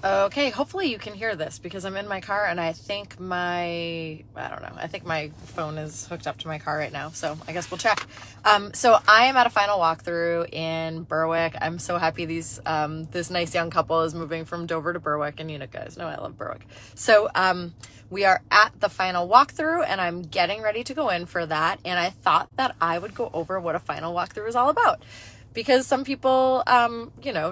Okay, hopefully you can hear this because I'm in my car and I think I think my phone is hooked up to my car right now. So I guess we'll check. So I am at a final walkthrough in Berwick. I'm so happy this nice young couple is moving from Dover to Berwick, and you know, guys know I love Berwick. So we are at the final walkthrough and I'm getting ready to go in for that. And I thought that I would go over what a final walkthrough is all about, because some people,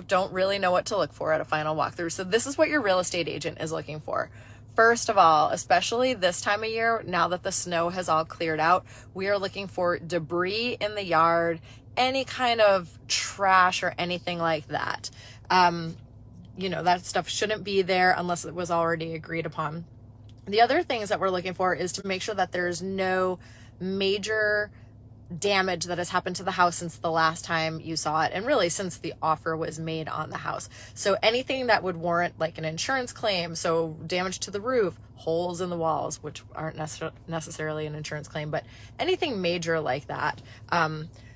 don't really know what to look for at a final walkthrough. So this is what your real estate agent is looking for. First of all, especially this time of year, now that the snow has all cleared out, we are looking for debris in the yard, any kind of trash or anything like that. That stuff shouldn't be there unless it was already agreed upon. The other things that we're looking for is to make sure that there's no major damage that has happened to the house since the last time you saw it, and really since the offer was made on the house. So anything that would warrant like an insurance claim, so damage to the roof, holes in the walls, which aren't necessarily an insurance claim, but anything major like that,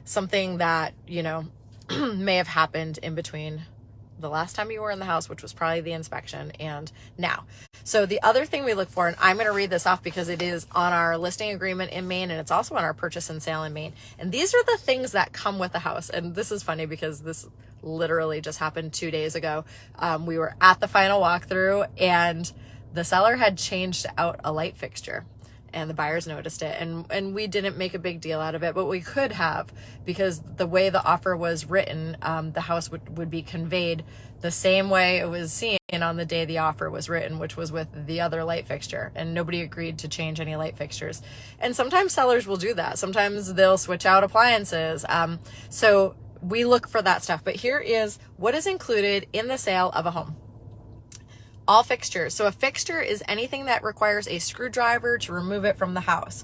something that may have happened in between the last time you were in the house, which was probably the inspection, and now. So the other thing we look for, and I'm going to read this off because it is on our listing agreement in Maine, and it's also on our purchase and sale in Maine. And these are the things that come with the house. And this is funny because this literally just happened 2 days ago. We were at the final walkthrough and the seller had changed out a light fixture, and the buyers noticed it, and we didn't make a big deal out of it, but we could have, because the way the offer was written, the house would be conveyed the same way it was seen on the day the offer was written, which was with the other light fixture, and nobody agreed to change any light fixtures. And sometimes sellers will do that. Sometimes they'll switch out appliances. So we look for that stuff. But here is what is included in the sale of a home. All fixtures. So a fixture is anything that requires a screwdriver to remove it from the house,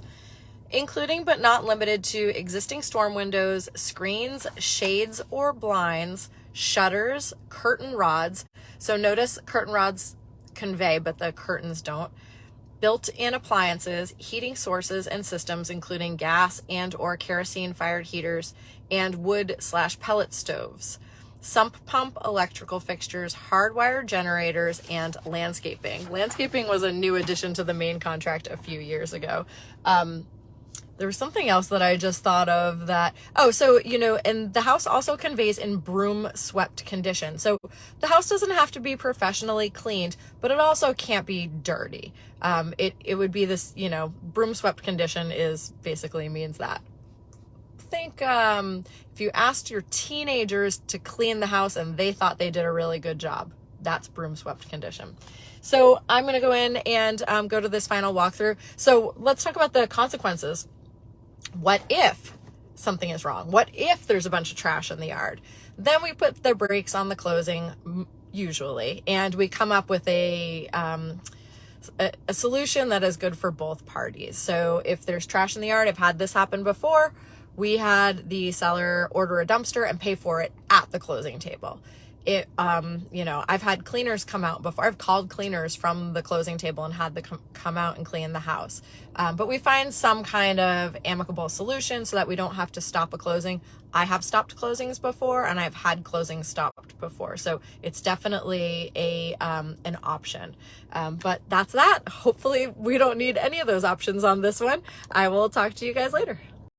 including but not limited to existing storm windows, screens, shades or blinds, shutters, curtain rods. So notice curtain rods convey, but the curtains don't. Built-in appliances, heating sources and systems, including gas and or kerosene fired heaters and wood/pellet stoves. Sump pump electrical fixtures, hardwired generators, and landscaping. Landscaping was a new addition to the main contract a few years ago. There was something else that I just thought of that, and the house also conveys in broom swept condition. So the house doesn't have to be professionally cleaned, but it also can't be dirty. It would be this, broom swept condition is basically means that. Think if you asked your teenagers to clean the house and they thought they did a really good job, that's broom swept condition. So I'm going to go in and go to this final walkthrough. So let's talk about the consequences. What if something is wrong? What if there's a bunch of trash in the yard? Then we put the brakes on the closing, usually, and we come up with a solution that is good for both parties. So if there's trash in the yard, I've had this happen before. We had the seller order a dumpster and pay for it at the closing table. I've had cleaners come out before. I've called cleaners from the closing table and had them come out and clean the house. But we find some kind of amicable solution so that we don't have to stop a closing. I have stopped closings before, and I've had closings stopped before. So it's definitely an option. But that's that. Hopefully we don't need any of those options on this one. I will talk to you guys later.